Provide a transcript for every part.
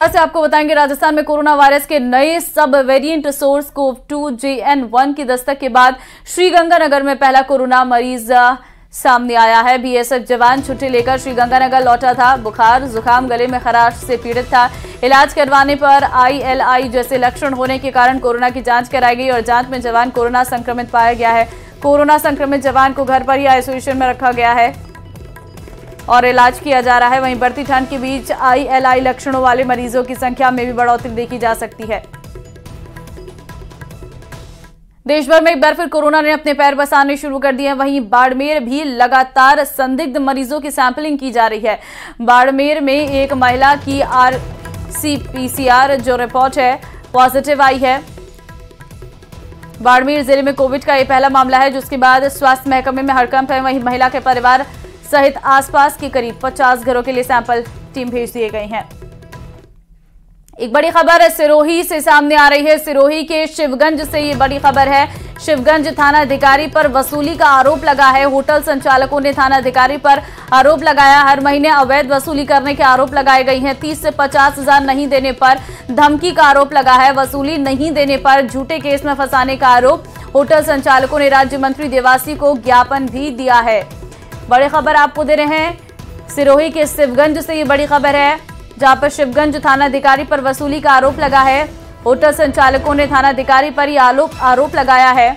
से आपको बताएंगे राजस्थान में कोरोना वायरस के नए सब वेरिएंट SARS-CoV-2 JN1 की दस्तक के बाद श्रीगंगानगर में पहला कोरोना मरीज सामने आया है। बीएसएफ जवान छुट्टी लेकर श्रीगंगानगर लौटा था। बुखार, जुकाम, गले में खराश से पीड़ित था। इलाज करवाने पर ILI जैसे लक्षण होने के कारण कोरोना की जांच कराई गई और जांच में जवान कोरोना संक्रमित पाया गया है। कोरोना संक्रमित जवान को घर पर ही आइसोलेशन में रखा गया है और इलाज किया जा रहा है। वहीं बढ़ती ठंड के बीच ILI लक्षणों वाले मरीजों की संख्या में भी बढ़ोतरी देखी जा सकती है। देश भर में एक बार फिर कोरोना ने अपने पैर बसाने शुरू कर दिए हैं। वहीं बाड़मेर भी लगातार संदिग्ध मरीजों की सैंपलिंग की जा रही है। बाड़मेर में एक महिला की RT-PCR जो रिपोर्ट है पॉजिटिव आई है। बाड़मेर जिले में कोविड का यह पहला मामला है, जिसके बाद स्वास्थ्य महकमे में हड़कंप है। वहीं महिला के परिवार सहित आसपास के करीब 50 घरों के लिए सैंपल टीम भेज दिए गए हैं। एक बड़ी खबर सिरोही से सामने आ रही है। सिरोही के शिवगंज से ये बड़ी खबर है। शिवगंज थाना अधिकारी पर वसूली का आरोप लगा है। होटल संचालकों ने थाना अधिकारी पर आरोप लगाया। हर महीने अवैध वसूली करने के आरोप लगाए गए हैं। 30 से 50 हजार नहीं देने पर धमकी का आरोप लगा है। वसूली नहीं देने पर झूठे केस में फंसाने का आरोप। होटल संचालकों ने राज्य मंत्री देवासी को ज्ञापन भी दिया है। बड़ी खबर आपको दे रहे हैं सिरोही के शिवगंज से। ये बड़ी खबर है, जहां पर शिवगंज थाना अधिकारी पर वसूली का आरोप लगा है। होटल संचालकों ने थाना अधिकारी पर ही आरोप लगाया है।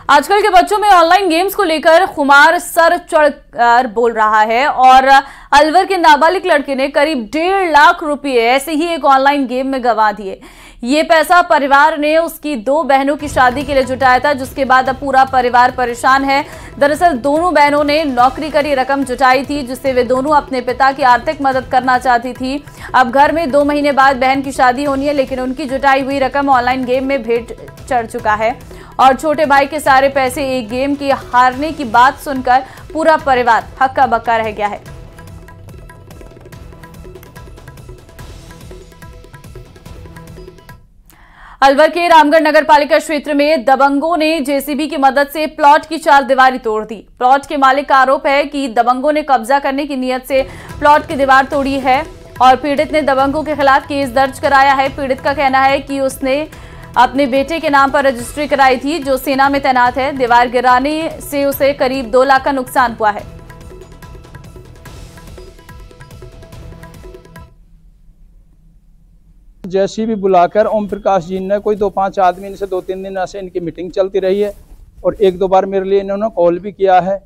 आजकल के बच्चों में ऑनलाइन गेम्स को लेकर खुमार सर चढ़कर बोल रहा है और अलवर के नाबालिग लड़के ने करीब 1.5 लाख रुपए ऐसे ही एक ऑनलाइन गेम में गंवा दिए। ये पैसा परिवार ने उसकी 2 बहनों की शादी के लिए जुटाया था, जिसके बाद अब पूरा परिवार परेशान है। दरअसल दोनों बहनों ने नौकरी करी रकम जुटाई थी, जिससे वे दोनों अपने पिता की आर्थिक मदद करना चाहती थी। अब घर में 2 महीने बाद बहन की शादी होनी है, लेकिन उनकी जुटाई हुई रकम ऑनलाइन गेम में भेंट चढ़ चुका है और छोटे भाई के सारे पैसे एक गेम की हारने की बात सुनकर पूरा परिवार हक्का बक्का रह गया है। अलवर के रामगढ़ नगर पालिका क्षेत्र में दबंगों ने जेसीबी की मदद से प्लॉट की 4 दीवारी तोड़ दी। प्लॉट के मालिक का आरोप है कि दबंगों ने कब्जा करने की नीयत से प्लॉट की दीवार तोड़ी है और पीड़ित ने दबंगों के खिलाफ केस दर्ज कराया है। पीड़ित का कहना है कि उसने अपने बेटे के नाम पर रजिस्ट्री कराई थी, जो सेना में तैनात है। दीवार गिराने से उसे करीब 2 लाख का नुकसान हुआ है। जेसीबी बुलाकर ओम प्रकाश जी ने कोई 2-5 आदमी से 2-3 दिन ऐसे इनकी मीटिंग चलती रही है और 1-2 बार मेरे लिए इन्होंने कॉल भी किया है।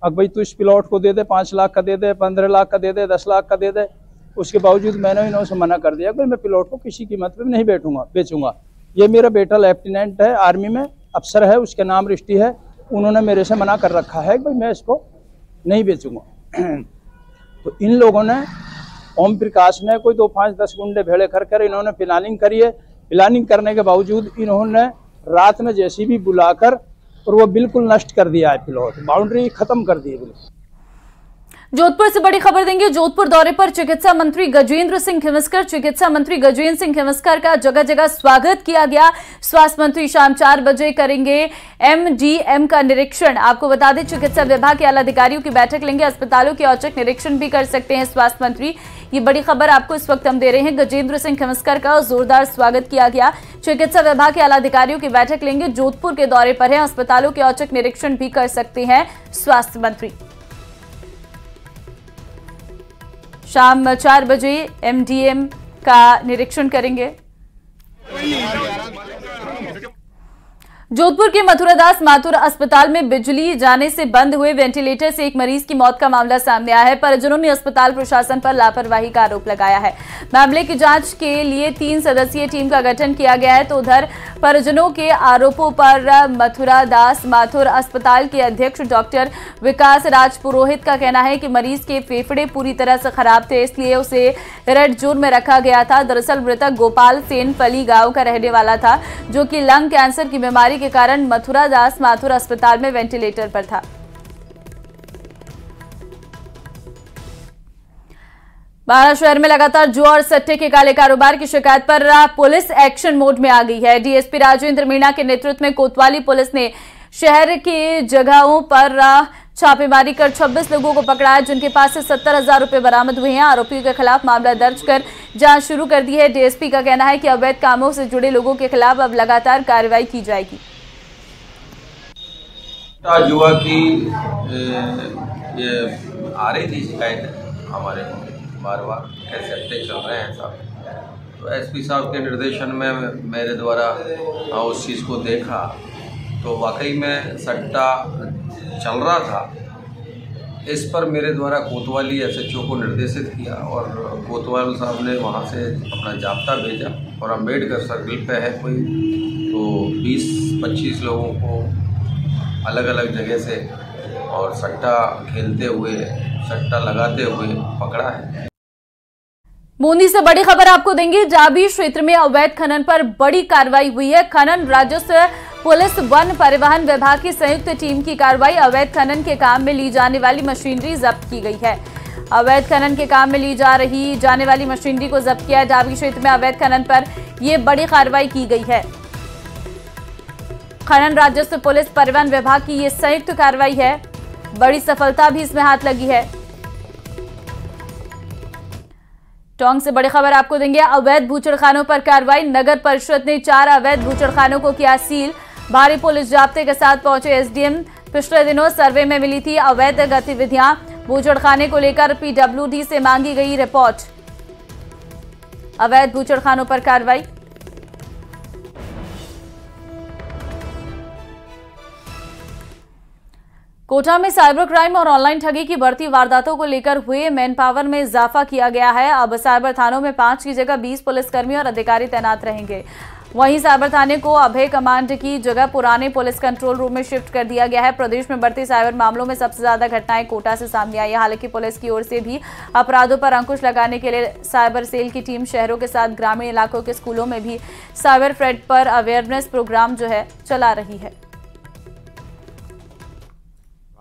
अब भाई तू इस प्लॉट को दे दे, 5 लाख का दे दे, 15 लाख का दे दे, 10 लाख का दे दे। उसके बावजूद मैंने इन्होंने मना कर दिया कि मैं प्लॉट को किसी कीमत पे नहीं बेचूंगा। ये मेरा बेटा लेफ्टिनेंट है, आर्मी में अफसर है, उसके नाम रजिस्ट्री है। उन्होंने मेरे से मना कर रखा है कि भाई मैं इसको नहीं बेचूंगा। तो इन लोगों ने, ओम प्रकाश ने कोई 2-5-10 गुंडे भेड़े कर इन्होंने प्लानिंग करी है। प्लानिंग करने के बावजूद इन्होंने रात में जेसीबी बुलाकर और वो बिल्कुल नष्ट कर दिया है प्लॉट, बाउंड्री खत्म कर दी है बिल्कुल। जोधपुर से बड़ी खबर देंगे। जोधपुर दौरे पर चिकित्सा मंत्री गजेंद्र सिंह खिवस्कर। चिकित्सा मंत्री गजेंद्र सिंह खिवस्कर का जगह जगह स्वागत किया गया। स्वास्थ्य मंत्री शाम 4 बजे करेंगे MDM का निरीक्षण। आपको बता दें, चिकित्सा विभाग के आला अधिकारियों की बैठक लेंगे। अस्पतालों के औचक निरीक्षण भी कर सकते हैं स्वास्थ्य मंत्री। ये बड़ी खबर आपको इस वक्त हम दे रहे हैं। गजेंद्र सिंह खिवस्कर का जोरदार स्वागत किया गया। चिकित्सा विभाग के आला अधिकारियों की बैठक लेंगे। जोधपुर के दौरे पर है। अस्पतालों के औचक निरीक्षण भी कर सकते हैं स्वास्थ्य मंत्री। शाम 4 बजे MDM का निरीक्षण करेंगे। जोधपुर के मथुरादास माथुर अस्पताल में बिजली जाने से बंद हुए वेंटिलेटर से एक मरीज की मौत का मामला सामने आया है। परिजनों ने अस्पताल प्रशासन पर लापरवाही का आरोप लगाया है। मामले की जांच के लिए 3 सदस्यीय टीम का गठन किया गया है। तो उधर परिजनों के आरोपों पर मथुरादास माथुर अस्पताल के अध्यक्ष डॉक्टर विकास राज पुरोहित का कहना है कि मरीज के फेफड़े पूरी तरह से खराब थे, इसलिए उसे रेड जोन में रखा गया था। दरअसल मृतक गोपाल सेन पली गांव का रहने वाला था, जो कि लंग कैंसर की बीमारी के कारण मथुरादास माथुर अस्पताल में वेंटिलेटर पर था। महाराष्ट्र शहर में लगातार जुआ और सट्टे के काले कारोबार की शिकायत पर पुलिस एक्शन मोड में आ गई है। डीएसपी राजेंद्र मीणा के नेतृत्व में कोतवाली पुलिस ने शहर की जगहों पर छापेमारी कर 26 लोगों को पकड़ा है, जिनके पास से 70,000 रुपए बरामद हुए हैं। आरोपियों के खिलाफ मामला दर्ज कर जांच शुरू कर दी है। डीएसपी का कहना है कि अवैध कामों से जुड़े लोगों के खिलाफ अब लगातार कार्रवाई की जाएगी। जुआ की ये आ रही थी शिकायत हमारे बार ऐसे हफ्ते चल रहे हैं साहब, तो एसपी साहब के निर्देशन में मेरे द्वारा उस चीज़ को देखा तो वाकई में सट्टा चल रहा था। इस पर मेरे द्वारा कोतवाली एसएचओ को निर्देशित किया और कोतवाल साहब ने वहाँ से अपना जाब्ता भेजा और अम्बेडकर सर्किल पे है कोई तो 20-25 लोगों को अलग अलग जगह से और सट्टा खेलते हुए, सट्टा लगाते हुए पकड़ा है। बूंदी से बड़ी खबर आपको देंगे। जाबी क्षेत्र में अवैध खनन पर बड़ी कार्रवाई हुई है। खनन राजस्व पुलिस वन परिवहन विभाग की संयुक्त टीम की कार्रवाई। अवैध खनन के काम में ली जाने वाली मशीनरी जब्त की गई है। अवैध खनन के काम में ली जाने वाली मशीनरी को जब्त किया है। जाबी क्षेत्र में अवैध खनन पर यह बड़ी कार्रवाई की गई है। खनन राजस्व पुलिस परिवहन विभाग की यह संयुक्त कार्रवाई है। बड़ी सफलता भी इसमें हाथ लगी है। टोंक से बड़ी खबर आपको देंगे। अवैध बूचड़खानों पर कार्रवाई। नगर परिषद ने 4 अवैध बूचड़खानों को किया सील। भारी पुलिस जाब्ते के साथ पहुंचे एसडीएम। पिछले दिनों सर्वे में मिली थी अवैध गतिविधियां। बूचड़खाने को लेकर पीडब्ल्यूडी से मांगी गई रिपोर्ट। अवैध बूचड़खानों पर कार्रवाई। कोटा में साइबर क्राइम और ऑनलाइन ठगी की बढ़ती वारदातों को लेकर हुए मैन पावर में इजाफा किया गया है। अब साइबर थानों में 5 की जगह 20 पुलिसकर्मी और अधिकारी तैनात रहेंगे। वहीं साइबर थाने को अभय कमांड की जगह पुराने पुलिस कंट्रोल रूम में शिफ्ट कर दिया गया है। प्रदेश में बढ़ते साइबर मामलों में सबसे ज्यादा घटनाएं कोटा से सामने आई है। हालांकि पुलिस की ओर से भी अपराधों पर अंकुश लगाने के लिए साइबर सेल की टीम शहरों के साथ ग्रामीण इलाकों के स्कूलों में भी साइबर थ्रेट पर अवेयरनेस प्रोग्राम जो है चला रही है।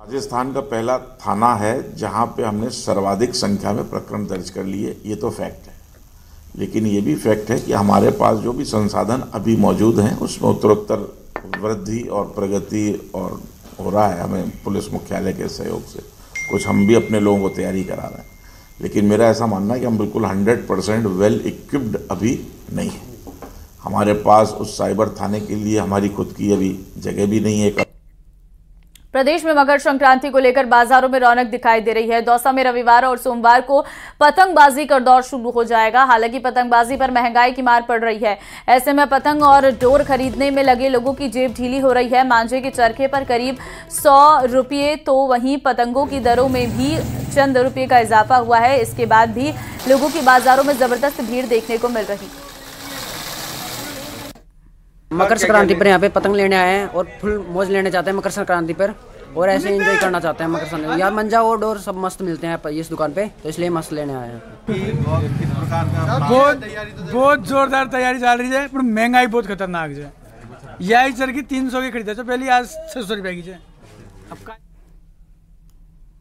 राजस्थान का पहला थाना है जहां पे हमने सर्वाधिक संख्या में प्रकरण दर्ज कर लिए, ये तो फैक्ट है। लेकिन ये भी फैक्ट है कि हमारे पास जो भी संसाधन अभी मौजूद हैं उसमें उत्तरोत्तर वृद्धि और प्रगति और हो रहा है। हमें पुलिस मुख्यालय के सहयोग से कुछ हम भी अपने लोगों को तैयारी करा रहे हैं। लेकिन मेरा ऐसा मानना है कि हम बिल्कुल 100% वेल इक्विप्ड अभी नहीं है। हमारे पास उस साइबर थाने के लिए हमारी खुद की अभी जगह भी नहीं है। प्रदेश में मकर संक्रांति को लेकर बाजारों में रौनक दिखाई दे रही है। दौसा में रविवार और सोमवार को पतंगबाजी का दौर शुरू हो जाएगा। हालांकि पतंगबाजी पर महंगाई की मार पड़ रही है। ऐसे में पतंग और डोर खरीदने में लगे लोगों की जेब ढीली हो रही है। मांझे के चरखे पर करीब 100 रुपये, तो वहीं पतंगों की दरों में भी चंद रुपये का इजाफा हुआ है। इसके बाद भी लोगों की बाजारों में जबरदस्त भीड़ देखने को मिल रही। मकर संक्रांति पर यहाँ पे पतंग लेने आए हैं और फुल मौज लेने जाते हैं मकर संक्रांति पर, और ऐसे एंजॉय करना चाहते हैं मकर संक्रांति। यार मंजा और डोर सब मस्त मिलते हैं इस दुकान पे, तो इसलिए मस्त लेने आए हैं। बहुत जोरदार तैयारी चल रही है, पर महंगाई बहुत खतरनाक है। यही चर की 300 की खरीदा पहले, आज 600 रुपए की है। अब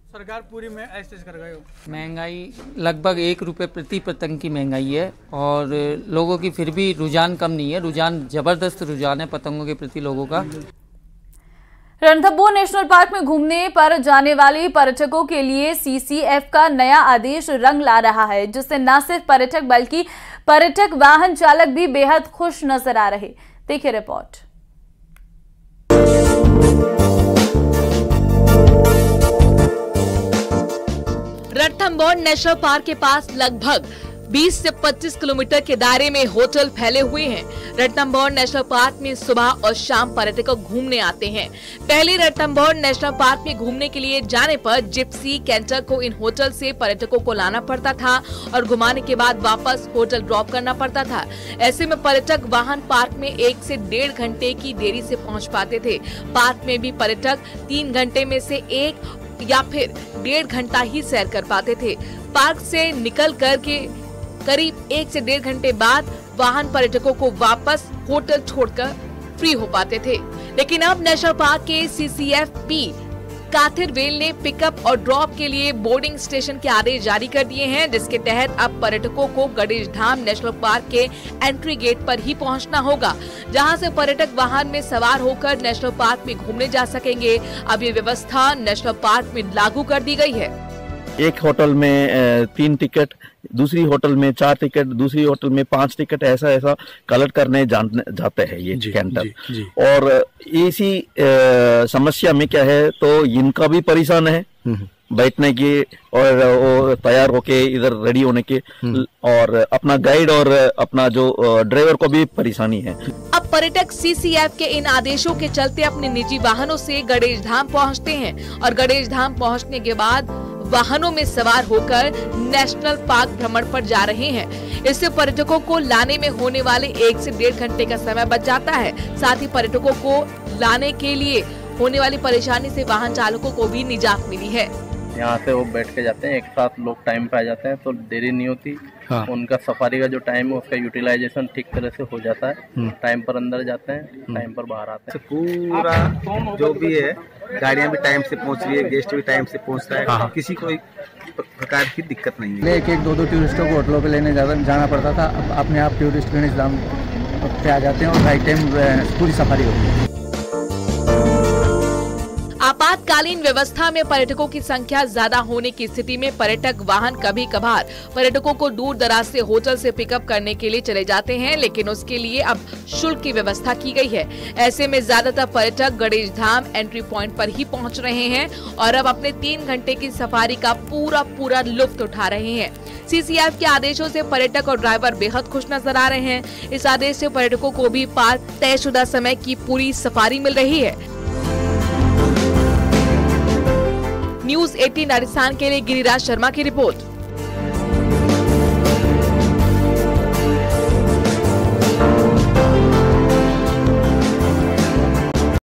सरकार पूरी में ऐसे कर गई हो। महंगाई लगभग 1 रुपये प्रति पतंग की महंगाई है, और लोगों की फिर भी रुझान कम नहीं है। रुझान जबरदस्त रुझान है पतंगों के प्रति लोगों का। रणथंभौर नेशनल पार्क में घूमने पर जाने वाले पर्यटकों के लिए सीसीएफ का नया आदेश रंग ला रहा है, जिससे न सिर्फ पर्यटक बल्कि पर्यटक वाहन चालक भी बेहद खुश नजर आ रहे। देखिए रिपोर्ट। रणथंभौर नेशनल पार्क के पास लगभग 20 से 25 किलोमीटर के दायरे में होटल फैले हुए हैं। रणथंभौर नेशनल पार्क में सुबह और शाम पर्यटक घूमने आते हैं। पहले रणथंभौर नेशनल पार्क में घूमने के लिए जाने पर जिप्सी कैंटर को इन होटल से पर्यटकों को लाना पड़ता था और घुमाने के बाद वापस होटल ड्रॉप करना पड़ता था। ऐसे में पर्यटक वाहन पार्क में 1 से 1.5 घंटे की देरी से पहुँच पाते थे। पार्क में भी पर्यटक 3 घंटे में से 1 या फिर 1.5 घंटा ही सैर कर पाते थे। पार्क से निकल कर के करीब 1 से 1.5 घंटे बाद वाहन पर्यटकों को वापस होटल छोड़कर फ्री हो पाते थे। लेकिन अब नेशनल पार्क के सीसीएफ काथिर रेल ने पिकअप और ड्रॉप के लिए बोर्डिंग स्टेशन के आदेश जारी कर दिए हैं, जिसके तहत अब पर्यटकों को गणेश धाम नेशनल पार्क के एंट्री गेट पर ही पहुंचना होगा, जहां से पर्यटक वाहन में सवार होकर नेशनल पार्क में घूमने जा सकेंगे। अब ये व्यवस्था नेशनल पार्क में लागू कर दी गई है। एक होटल में 3 टिकट, दूसरी होटल में 4 टिकट, दूसरी होटल में 5 टिकट, ऐसा कलेक्ट करने जाते हैं ये कैंटर। और इसी समस्या में क्या है, तो इनका भी परेशान है बैठने की और वो तैयार होके इधर रेडी होने के, और अपना गाइड और अपना जो ड्राइवर को भी परेशानी है। अब पर्यटक सीसीएफ के इन आदेशों के चलते अपने निजी वाहनों से गणेश धाम पहुंचते हैं और गणेश धाम पहुंचने के बाद वाहनों में सवार होकर नेशनल पार्क भ्रमण पर जा रहे हैं। इससे पर्यटकों को लाने में होने वाले 1 से 1.5 घंटे का समय बच जाता है। साथ ही पर्यटकों को लाने के लिए होने वाली परेशानी से वाहन चालकों को भी निजात मिली है। यहाँ से वो बैठ के जाते हैं, एक साथ लोग टाइम पे आ जाते हैं तो देरी नहीं होती। हाँ। उनका सफारी का जो टाइम है उसका यूटिलाइजेशन ठीक तरह से हो जाता है। टाइम पर अंदर जाते हैं, टाइम पर बाहर आते हैं। पूरा जो भी है, गाड़ियाँ भी टाइम से पहुँच रही है, गेस्ट भी टाइम से पहुँचता है। हाँ। किसी को प्रकार की दिक्कत नहीं है। 1-2 टूरिस्टों को होटलों पे लेने जाना पड़ता था, अब अपने आप टूरिस्ट गणेश धाम पे आ जाते हैं और राइट टाइम पूरी सफारी होती है। आपातकालीन व्यवस्था में पर्यटकों की संख्या ज्यादा होने की स्थिति में पर्यटक वाहन कभी कभार पर्यटकों को दूर दराज से होटल से पिकअप करने के लिए चले जाते हैं, लेकिन उसके लिए अब शुल्क की व्यवस्था की गई है। ऐसे में ज्यादातर पर्यटक गणेश धाम एंट्री पॉइंट पर ही पहुंच रहे हैं और अब अपने 3 घंटे की सफारी का पूरा लुत्फ उठा रहे हैं। सीसीएफ के आदेशों से पर्यटक और ड्राइवर बेहद खुश नजर आ रहे हैं। इस आदेश से पर्यटकों को भी पार्क तयशुदा समय की पूरी सफारी मिल रही है। न्यूज़ 18 राजस्थान के लिए गिरिराज शर्मा की रिपोर्ट।